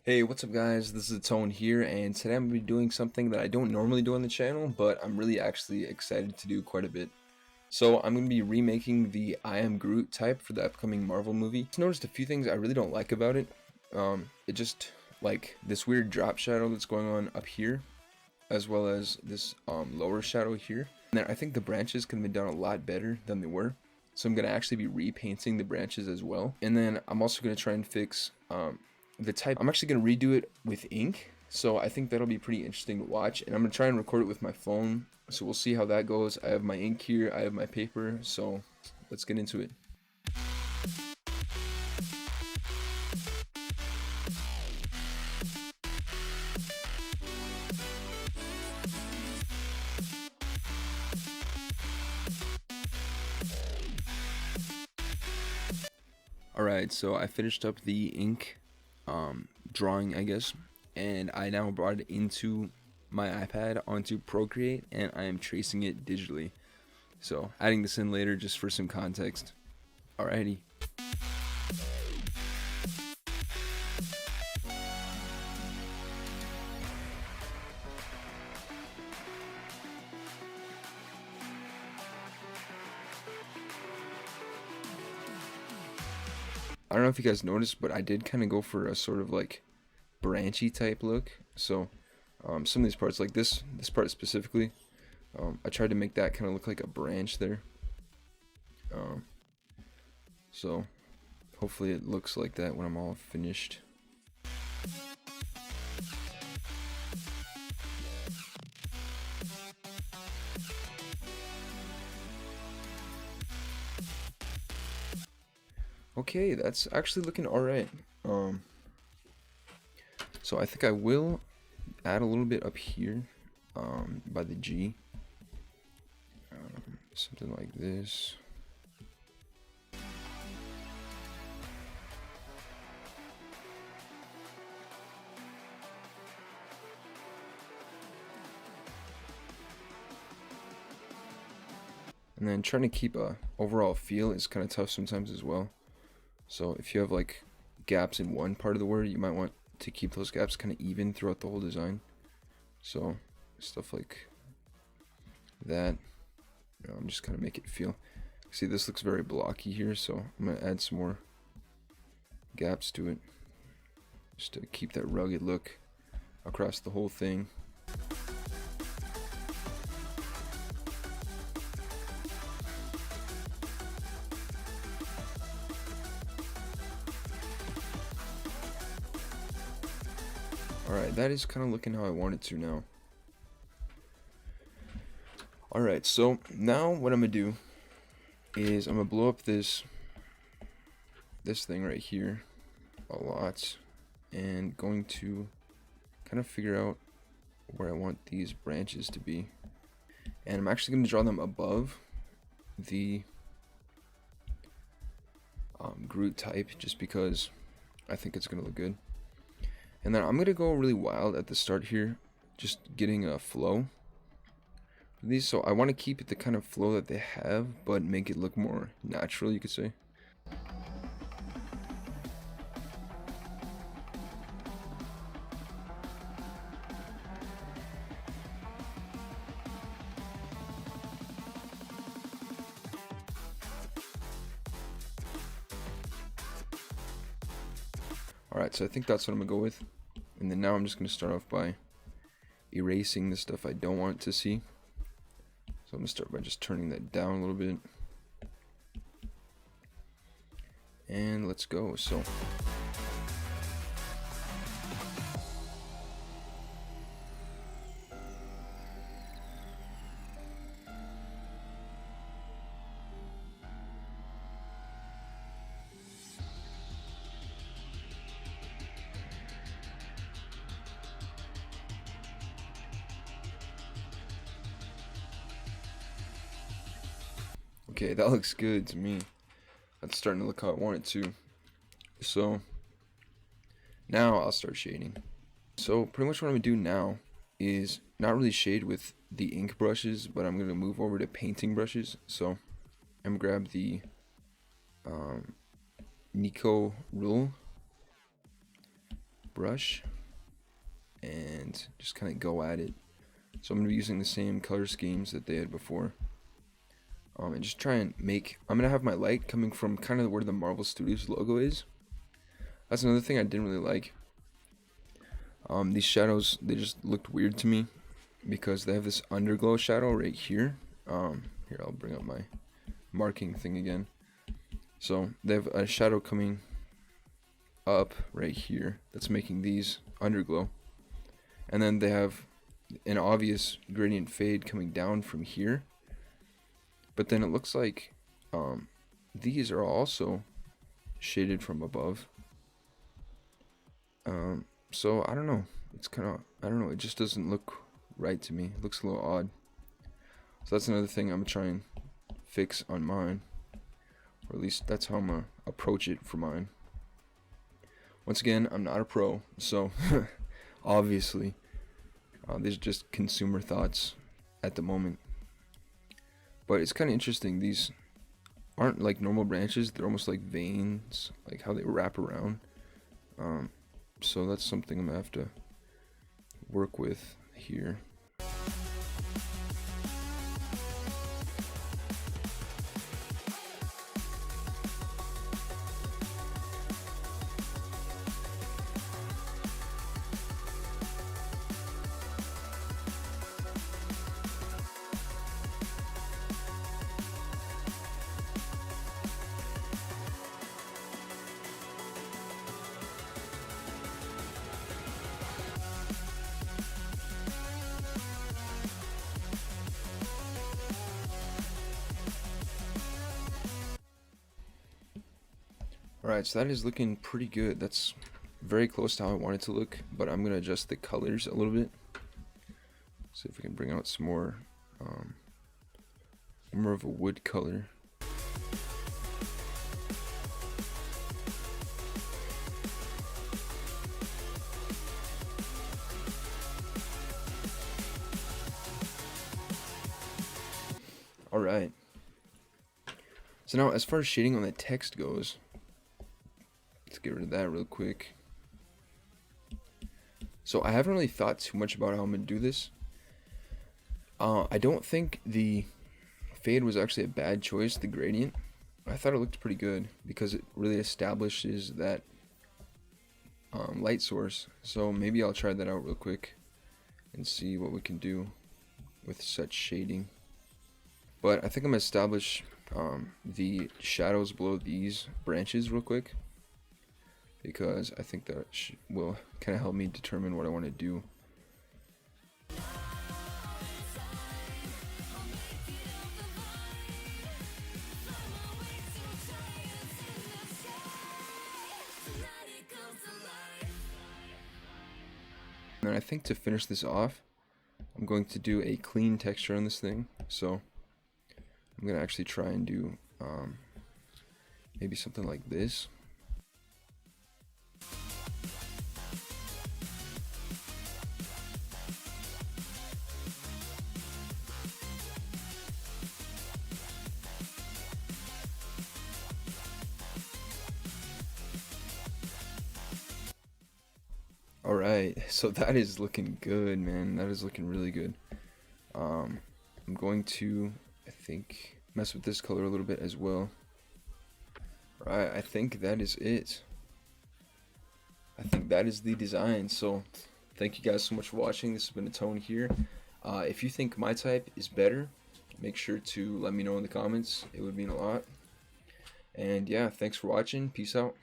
Hey, what's up guys? This is Tone here, and today I'm going to be doing something that I don't normally do on the channel, but I'm really actually excited to do quite a bit. So I'm going to be remaking the I Am Groot type for the upcoming Marvel movie. I noticed a few things I really don't like about it. It just, like, this weird drop shadow that's going on up here, as well as this lower shadow here. And then I think the branches could have been done a lot better than they were. So I'm going to actually be repainting the branches as well. And then I'm also going to try and fix the type. I'm actually going to redo it with ink, so I think that'll be pretty interesting to watch, and I'm going to try and record it with my phone, so we'll see how that goes. I have my ink here, I have my paper, so let's get into it. Alright, so I finished up the ink drawing, I guess, and I now brought it into my iPad onto Procreate, and I am tracing it digitally. So adding this in later just for some context. Alrighty. I don't know if you guys noticed, but I did kind of go for a sort of like branchy type look. So some of these parts, like this part specifically, I tried to make that kind of look like a branch there. So hopefully it looks like that when I'm all finished. Okay, that's actually looking alright. So I think I will add a little bit up here by the G. Something like this. And then trying to keep a overall feel is kind of tough sometimes as well. So if you have like gaps in one part of the word, you might want to keep those gaps kind of even throughout the whole design. So stuff like that, I'm just kind of make it feel. See, this looks very blocky here, so I'm gonna add some more gaps to it, just to keep that rugged look across the whole thing. Alright, that is kind of looking how I want it to now. Alright, so now what I'm going to do is I'm going to blow up this thing right here a lot, and going to kind of figure out where I want these branches to be. And I'm actually going to draw them above the Groot type, just because I think it's going to look good. And then I'm going to go really wild at the start here, just getting a flow for these. So I want to keep it the kind of flow that they have, but make it look more natural, you could say. Alright, so I think that's what I'm going to go with. And then now I'm just going to start off by erasing the stuff I don't want to see. So I'm going to start by just turning that down a little bit. And let's go. So okay, that looks good to me. That's starting to look how I want it to. So now I'll start shading. So pretty much what I'm going to do now is not really shade with the ink brushes, but I'm going to move over to painting brushes. So I'm going to grab the Nico Rule, brush and just kind of go at it. So I'm going to be using the same color schemes that they had before. And just try and make, I'm going to have my light coming from kind of where the Marvel Studios logo is. That's another thing I didn't really like. These shadows, they just looked weird to me because they have this underglow shadow right here. Here, I'll bring up my marking thing again. So they have a shadow coming up right here that's making these underglow. And then they have an obvious gradient fade coming down from here. But then it looks like these are also shaded from above. So I don't know. It's kind of, I don't know. It just doesn't look right to me. It looks a little odd. So that's another thing I'm gonna try and fix on mine, or at least that's how I'm gonna approach it for mine. Once again, I'm not a pro, so obviously these are just consumer thoughts at the moment. But it's kind of interesting. These aren't like normal branches. They're almost like veins, like how they wrap around. So that's something I'm gonna have to work with here. Alright, so that is looking pretty good. That's very close to how I want it to look, but I'm going to adjust the colors a little bit. See if we can bring out some more of a wood color. Alright. So now as far as shading on the text goes, let's get rid of that real quick. So I haven't really thought too much about how I'm going to do this. I don't think the fade was actually a bad choice, the gradient. I thought it looked pretty good because it really establishes that light source. So maybe I'll try that out real quick and see what we can do with such shading. But I think I'm going to establish the shadows below these branches real quick, because I think that will kind of help me determine what I want to do. And I think to finish this off, I'm going to do a clean texture on this thing. So I'm going to actually try and do maybe something like this. Alright, so that is looking good, man. That is looking really good. I'm going to, I think, mess with this color a little bit as well. Alright, I think that is it. I think that is the design. So thank you guys so much for watching. This has been Atone here. If you think my type is better, make sure to let me know in the comments. It would mean a lot. And yeah, thanks for watching. Peace out.